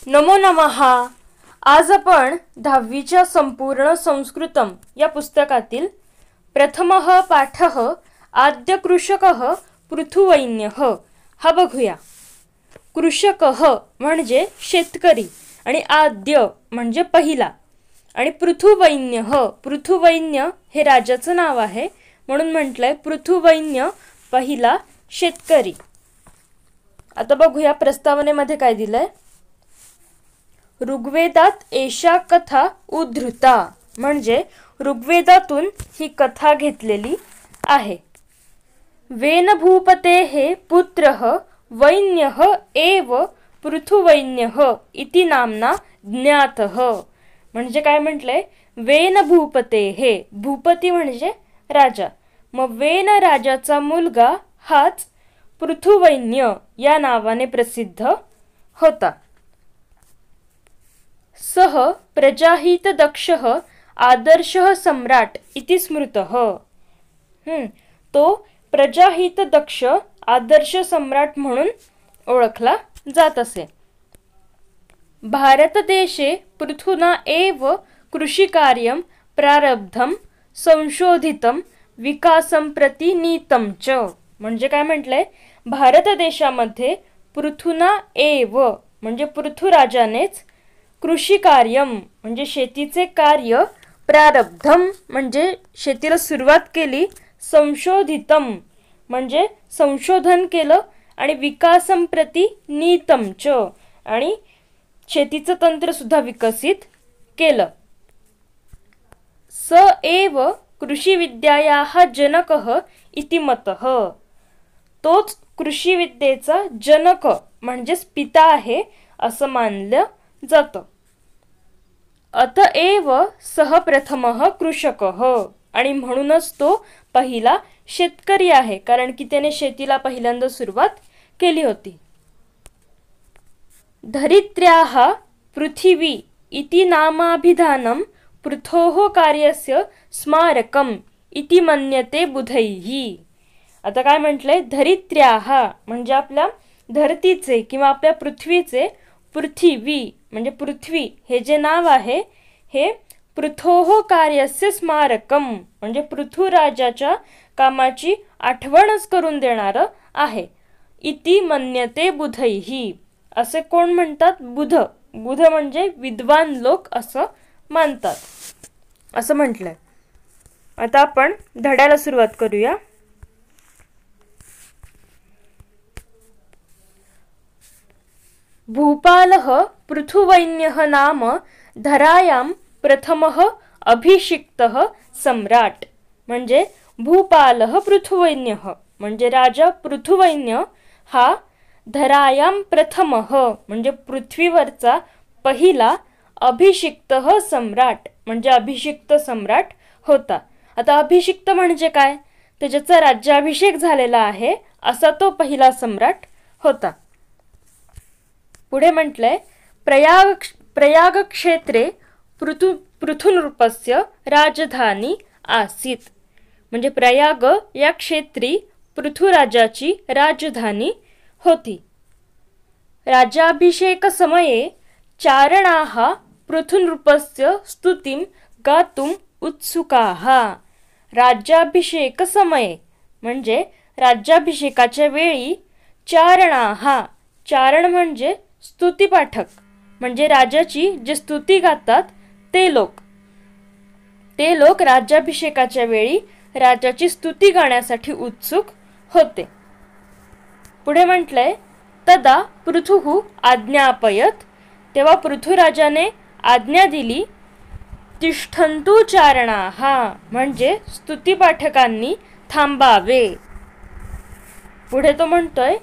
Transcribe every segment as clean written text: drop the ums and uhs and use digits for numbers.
नमो नमः। आज आपण 10वीच्या संपूर्ण संस्कृतम या पुस्तकातील प्रथमः पाठः आद्य कृषकः पृथुवैन्यः हा बघूया। कृषकः म्हणजे शेतकरी आणि आद्य म्हणजे पहिला आणि पृथुवैन्य हे राजाचं नाव आहे म्हणून म्हटलंय पृथुवैन्य पहिला शेतकरी। आता बघूया प्रस्तावनेमध्ये काय दिलंय। ऋग्वेदात एषा कथा उद्धृता म्हणजे ऋग्वेदातून ही कथा घेतलेली आहे। वेन भूपतेः पुत्रः वैन्यः एव पृथुवैन्यः इति नामना ज्ञातः म्हणजे काय म्हटलंय। वेन भूपतेः भूपती म्हणजे राजा, मग वेन राजाचा मुलगा हाच पृथुवैन्य या नावाने प्रसिद्ध होता। सह प्रजाहित दक्षः आदर्शः सम्राट इति स्मृतः तो प्रजाहित दक्ष आदर्श सम्राट म्हणून ओळखला जात असे। भारतदेशे पृथुना एव कृषिकार्यं प्रारब्धं संशोधितं विकासं प्रति नीतं च म्हणजे काय म्हटलंय। भारत देशामध्ये पृथुना एव म्हणजे पृथुराजानेच कृषिकार्यम म्हणजे शेतीचे कार्य, प्रारब्धम म्हणजे शेतीला सुरुवात केली, संशोधितम म्हणजे संशोधन केलं आणि विकासम प्रति नीतम च आणि शेतीचं तंत्र सुद्धा विकसित केलं। स एव कृषी विद्यायाः जनकः इति मतः तोच कृषी विद्येचा जनक म्हणजेच पिता आहे असं मानलं जातं। अतएव सह प्रथमः कृषकः आणि म्हणूनच तो पहिला शेतकरी आहे कारण की त्याने शेतीला पहिल्यांदा सुरुवात केली होती। धरित्र्याः पृथिवी इति नामाभिधानं पृथोः कार्यस्य स्मारकम् इति मन्यते बुधैः। आता काय म्हटलंय। धरित्र्याः म्हणजे आपल्या धरतीचे किंवा आपल्या पृथ्वीचे पृथिवी म्हणजे पृथ्वी हे जे नाव आहे हे पृथोः कार्यस्य स्मारकम म्हणजे पृथुराजाच्या कामाची आठवणच करून देणारं आहे। इति मन्यते बुधैः असे कोण म्हणतात। बुध म्हणजे विद्वान लोक असं मानतात असं म्हटलंय। आता आपण धड्याला सुरुवात करूया। भूपालः पृथुवैन्यः नाम धरायां प्रथमः अभिषिक्तः सम्राट म्हणजे भूपालः पृथुवैन्यः म्हणजे राजा पृथुवैन्य हा धरायां प्रथमः म्हणजे पृथ्वीवरचा पहिला अभिषिक्तः सम्राट म्हणजे अभिषिक्त सम्राट होता। आता अभिषिक्त म्हणजे काय, तर ज्याचा राज्याभिषेक झालेला आहे असा तो पहिला सम्राट होता। पुढे म्हटलंय प्रयाग क्षेत्रे पृथुनृपस्य राजधानी आसीत म्हणजे प्रयाग या क्षेत्री पृथुराजाची राजधानी होती। राज्याभिषेक समये चारणाः पृथुनृपस्य स्तुतिं गातुम् उत्सुकाः। राज्याभिषेक समये म्हणजे राज्याभिषेकाच्या वेळी चारण म्हणजे स्तुतिपाठक म्हणजे राजाची जे स्तुती गातात ते लोक राज्याभिषेकाच्या वेळी राजाची स्तुती गाण्यासाठी उत्सुक होते। पुढे म्हटलंय तदा पृथुः आज्ञापयत तेव्हा पृथुराजाने आज्ञा दिली। तिष्ठन्तु चारणाः म्हणजे स्तुतिपाठकांनी थांबावे। पुढे तो म्हणतोय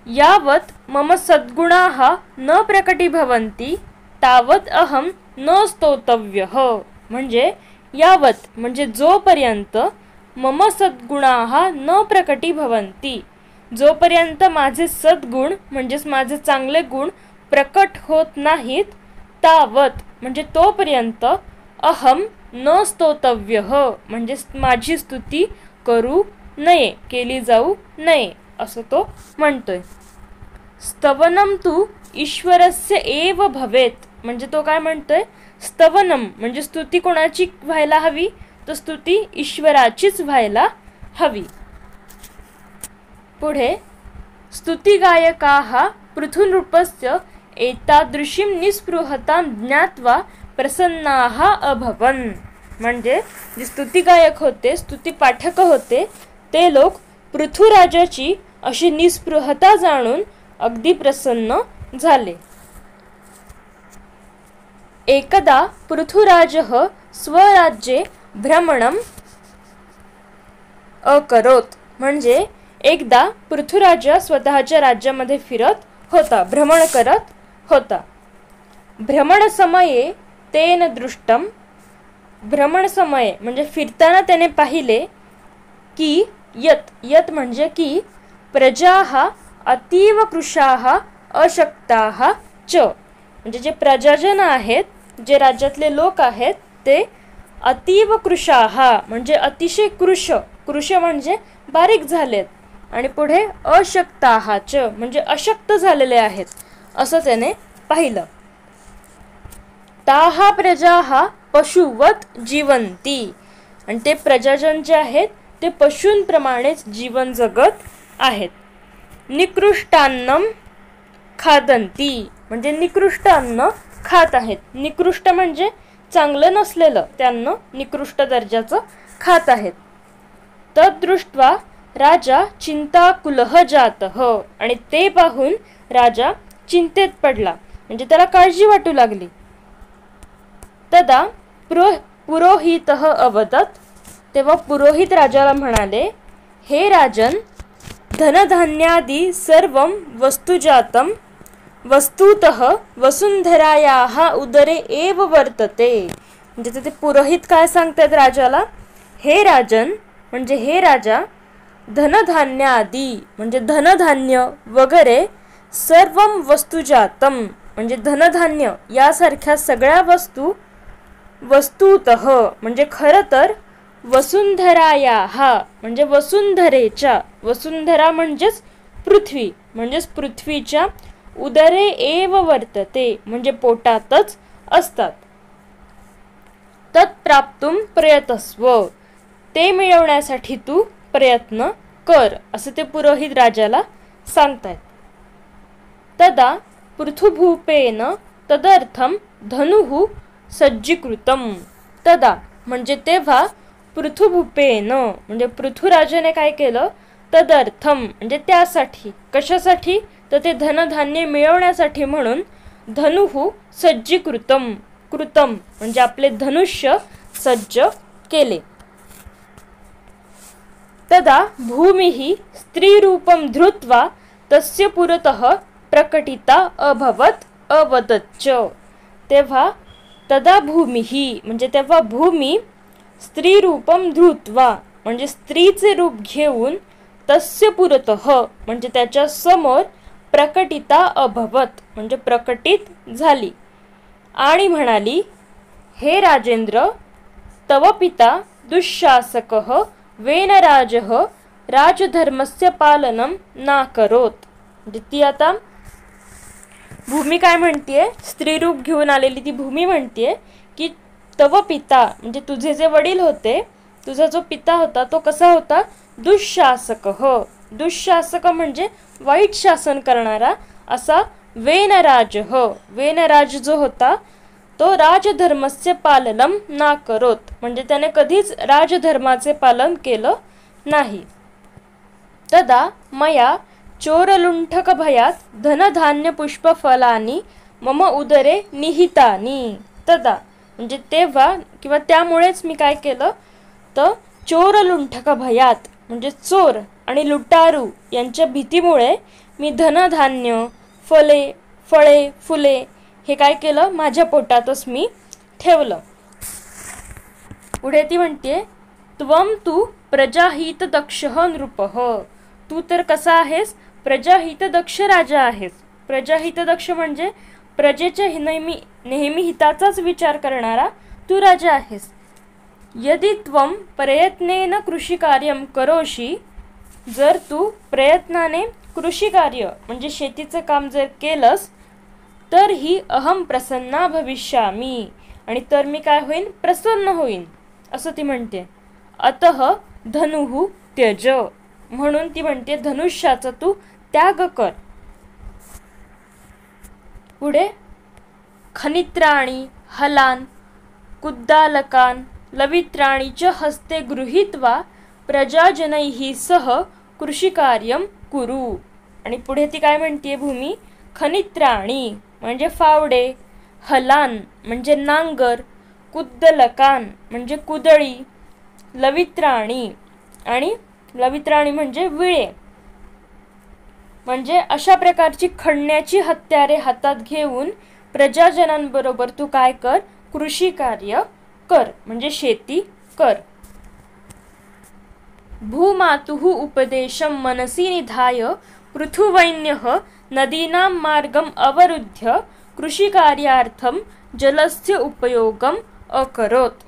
यावत मम सद्गुणाः न प्रकटीभवन्ति तावत अहम न स्तोतव्यः म्हणजे यावत म्हणजे जोपर्यंत मम सद्गुणाः न प्रकटीभवन्ति जोपर्यंत माझे सद्गुण म्हणजेच माझे चांगले गुण प्रकट होत नाहीत, तावत म्हणजे तोपर्यंत अहम न स्तोतव्यः म्हणजे माझी स्तुती केली जाऊ नये असं तो म्हणतोय। स्तवनं तु ईश्वरस्य एव भवेत, म्हणजे तो काय म्हणतोय, स्तवनम म्हणजे स्तुती कोणाची व्हायला हवी, तर स्तुती ईश्वराचीच व्हायला हवी. पुढे स्तुतिगायकाः पृथुनृपस्य एतादृशीं निस्पृहतां ज्ञात्वा प्रसन्नाः अभवन्, म्हणजे जे स्तुतिगायक होते, स्तुतिपाठक होते, ते लोक पृथुराजाची अशी निस्पृहता जाणून अगदी प्रसन्न झाले. एकदा पृथुराजः स्वराज्ये भ्रमणम अकरोत, म्हणजे एकदा पृथुराजा स्वतःच्या राज्यामध्ये फिरत होता, भ्रमण करत होता. भ्रमण समये तेन दृष्टम, भ्रमण समय म्हणजे फिरताना त्याने पाहिले की यत म्हणजे की प्रजाः अतीव कृशाः अशक्ताः च, म्हणजे जे प्रजाजन आहेत, जे राज्यातले लोक आहेत, ते अतीव कृशाः म्हणजे अतिशय कृश म्हणजे बारीक झालेत, आणि पुढे अशक्ताः च म्हणजे अशक्त झालेले आहेत, असं त्याने पाहिलं. ताः प्रजाः पशुवत जीवंती, आणि ते प्रजाजन जे आहेत ते पशूंप्रमाणेच जीवन जगत आहेत. निकृष्टान्नम खादंती, म्हणजे निकृष्ट अन्न खात आहेत. निकृष्ट म्हणजे चांगलं नसलेलं, त्यांना निकृष्ट दर्जाचं खात आहेत. तद्दृष्ट्वा राजा चिंताकुलः जातः, आणि ते पाहून राजा चिंतेत पडला, म्हणजे त्याला काळजी वाटू लागली. तदा पुरोहितः अवदत, तेव्हा पुरोहित राजाला म्हणाले, हे राजन, धनधान्यादि सर्वं वस्तुजातं वस्तुतः वसुंधरायाः उदरे एव वर्तते, म्हणजे ते पुरोहित काय सांगतात राजाला, हे राजन म्हणजे हे राजा, धनधान्यादि म्हणजे धनधान्य वगैरे, सर्वं वस्तुजातं म्हणजे धनधान्य यासारख्या सगळ्या वस्तू, वस्तुतः म्हणजे खरं तर, वसुंधरायाः म्हणजे वसुंधरेच्या, वसुंधरा म्हणजेच पृथ्वी, म्हणजेच पृथ्वीच्या, उदरे एव वर्तते म्हणजे पोटातच असतात. तत्प्राप्तुम प्रयतस्व, ते मिळवण्यासाठी तू प्रयत्न कर, असं ते पुरोहित राजाला सांगतायत. तदा पृथुभूपेन तदर्थम धनुः सज्जीकृतम, तदा म्हणजे तेव्हा, पृथुभूपेन म्हणजे पृथुराजाने काय केलं, तदर्थम म्हणजे त्यासाठी, कशासाठी, तर ते धनधान्य मिळवण्यासाठी म्हणून, धनुः सज्जीकृतम, कृतम म्हणजे आपले धनुष्य सज्ज केले. तदा भूमिः स्त्रीरूपं धृत्वा तस्य पुरतः प्रकटिता अभवत अवदच्च, तेव्हा तदा भूमिः म्हणजे तेव्हा भूमी, स्त्रीरूपं धृत्वा म्हणजे स्त्रीचे रूप घेऊन, तस्य पुरतः म्हणजे त्याच्या समोर, प्रकटिता अभवत म्हणजे प्रकटित झाली, आणि म्हणाली, हे राजेंद्र, तव पिता दुःशासकः वेनराजः राजधर्मस्य पालनं नाकरोत, म्हणजे ती आता भूमी काय म्हणतीये, स्त्रीरूप घेऊन आलेली ती भूमी म्हणतीये की तव पिता म्हणजे तुझे जे वडील होते, तुझा जो पिता होता तो कसा होता, दुःशासकः, दुःशासक म्हणजे वाईट शासन करणारा असा, वेनराजः वेनराज जो होता तो राजधर्मस्य पालनं नाकरोत म्हणजे त्याने कधीच राजधर्माचे पालन केलं नाही. तदा मया चोरलुंठक भयात धनधान्य पुष्पफलानी मम उदरे निहितानी, तदा म्हणजे तेव्हा किंवा त्यामुळेच मी काय केलं, तर चोरलुंठक भयात म्हणजे चोर आणि लुटारू यांच्या भीतीमुळे मी धनधान्य, फळे फुले हे काय केलं, माझ्या पोटातच मी ठेवलं. पुढे ती म्हणते, त्वं तु प्रजाहित दक्षः नृपः, तू तर कसा आहेस, प्रजाहित दक्ष राजा आहेस. प्रजाहित दक्ष म्हणजे प्रजेच्या नेहमी हिताचाच विचार करणारा तू राजा आहेस. यदि त्वं प्रयत्नेन कृषिकार्यं करोषि, जर तू प्रयत्नाने कृषिकार्य म्हणजे शेतीचं काम जर केलंस, तर्हि अहम प्रसन्ना भविष्यामि, आणि तर मी काय होईन, प्रसन्न होईन असं ती म्हणते. अतः धनुः त्यज, म्हणून ती म्हणते धनुष्याचा तू त्याग कर. पुढे खनित्राणि हलान कुद्दालकान लवित्राणि च हस्ते गृहीत्वा प्रजाजनैः सह कृषिकार्यं कुरु. आणि पुढे ती काय म्हणते भूमी, खनित्राणि म्हणजे फावडे, हलान म्हणजे नांगर, कुद्दलकान म्हणजे कुदळी, लवित्राणी आणि लवित्राणी म्हणजे विळे, म्हणजे अशा प्रकारची खणण्याची हत्यारे हातात घेऊन प्रजाजनांबरोबर तू काय कर, कृषी कार्य कर म्हणजे शेती कर. भूमातुः उपदेशं मनसि निधाय पृथुवैन्यः नदीनां मार्गम् अवरुद्ध्य कृषिकार्यार्थं जलस्य उपयोगम् अकरोत्.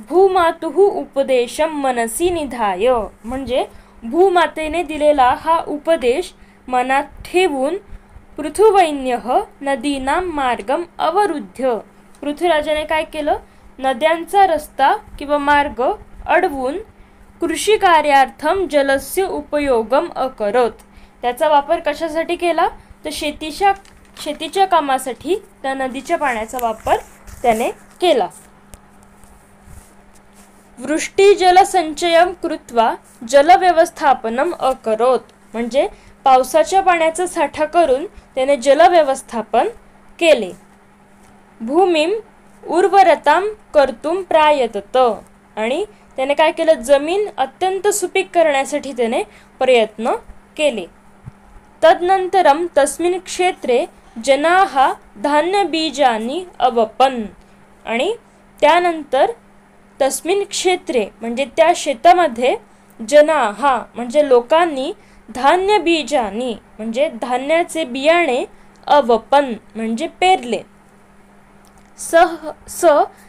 भूमातुः उपदेशं मनसि निधाय म्हणजे भूमातेने दिलेला हा उपदेश मनात ठेवून पृथुवैन्यः नदीनां मार्गम अवरुद्ध्य, पृथ्वीराजाने काय केलं, नद्यांचा रस्ता किंवा मार्ग अडवून कृषी कार्यार्थम जलस्य उपयोगम अकरोत, त्याचा वापर कशासाठी केला, तर शेतीच्या कामासाठी त्या नदीच्या पाण्याचा वापर त्याने केला. वृष्टिजलसंचयं कृत्वा जलव्यवस्थापनम अकरोत, म्हणजे पावसाच्या पाण्याचा साठा करून त्याने जलव्यवस्थापन केले. भूमीम उर्वरतां कर्तुम प्रायतत, आणि त्याने काय केलं, जमीन अत्यंत सुपीक करण्यासाठी त्याने प्रयत्न केले. तदनंतरम तस्मिन् क्षेत्रे जनाः धान्यबीजानि अवपन्, आणि त्यानंतर तस्मिन् क्षेत्रे म्हणजे त्या शेतामध्ये जनाः म्हणजे लोकांनी धान्य बीजानी म्हणजे धान्याचे बियाणे अवपन म्हणजे पेरले. स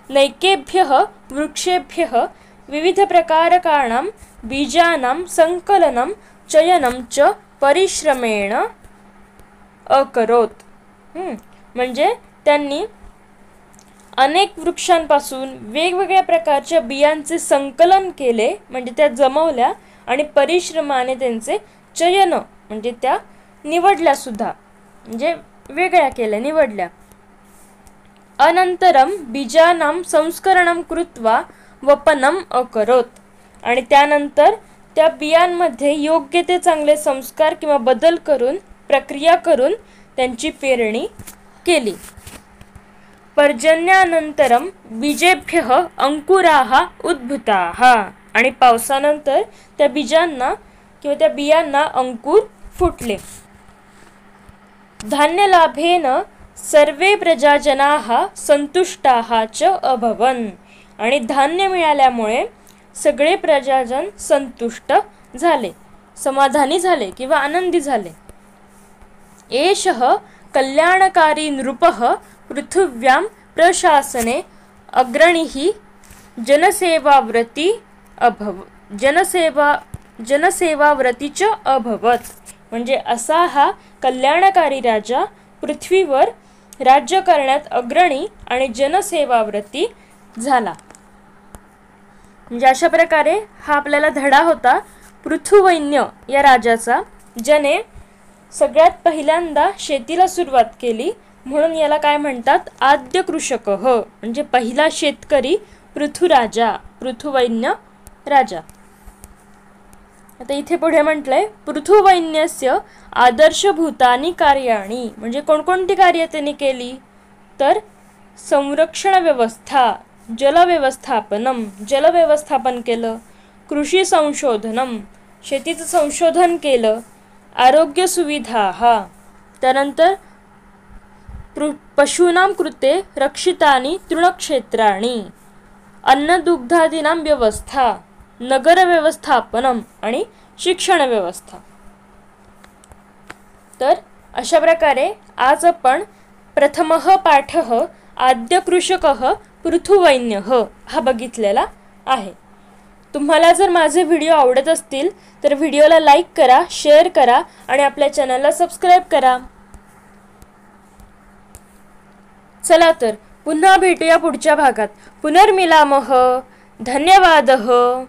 नैकेभ्यः वृक्षेभ्यः विविध प्रकारकाणां बीजानां संकलनं चयनं च परिश्रमेण अकरोत. म्हणजे त्यांनी अनेक वृक्षांपासून वेगवेगळ्या प्रकारच्या बियांचे संकलन केले, म्हणजे त्या जमवल्या आणि परिश्रमाने त्यांचे चयन म्हणजे त्या निवडल्या सुद्धा, म्हणजे वेगळ्या केल्या, निवडल्या. अनंतरम बीजानां संस्करणं कृत्वा वपनम अकरोत, आणि त्यानंतर त्या बियांमध्ये योग्य ते चांगले संस्कार किंवा बदल करून प्रक्रिया करून त्यांची पेरणी केली. पर्जन्यानंतरम बीजेभ्यः अंकुराः उद्भूताः, आणि पावसानंतर त्या बीजांना किंवा त्या बियांना अंकुर फुटले. धान्यलाभेन सर्वे प्रजाजनाः संतुष्टाः च अभवन्, आणि धान्य मिळाल्यामुळे सगळे प्रजाजन संतुष्ट झाले, समाधानी झाले किंवा आनंदी झाले. एषः कल्याणकारी नृपः पृथिव्यां प्रशासने अग्रणीः जनसेवाव्रती च अभवत्, म्हणजे असा हा कल्याणकारी राजा पृथ्वीवर राज्य करण्यात अग्रणी आणि जनसेवाव्रती झाला. म्हणजे अशा प्रकारे हा आपल्याला धडा होता पृथुवैन्य या राजाचा, ज्याने सगळ्यात पहिल्यांदा शेतीला सुरुवात केली, म्हणून याला काय म्हणतात, आद्य कृषकः म्हणजे पहिला शेतकरी पृथुराजा, पृथुवैन्य राजा. आता इथे पुढे म्हटलंय पृथुवैन्यस्य आदर्शभूतानि कार्याणि, म्हणजे कोणकोणती कार्य त्यांनी केली, तर संरक्षण व्यवस्था, जलव्यवस्थापन केलं, कृषी संशोधनम शेतीचं संशोधन केलं, आरोग्य सुविधा, त्यानंतर पशूनां कृते रक्षितानि तृणक्षेत्राणि, अन्नदुग्धादीनां व्यवस्था, नगर व्यवस्थापनम आणि शिक्षण व्यवस्था. तर अशा प्रकारे आज आपण प्रथमः पाठः आद्य कृषकः पृथुवैन्यः हा बघितलेला आहे. तुम्हाला जर माझे व्हिडिओ आवडत असतील तर व्हिडिओला लाईक करा, शेअर करा आणि आपल्या चॅनलला सबस्क्राईब करा. चला तर पुन्हा भेटूया पुढच्या भागात. पुनर्मिलामः. धन्यवादः.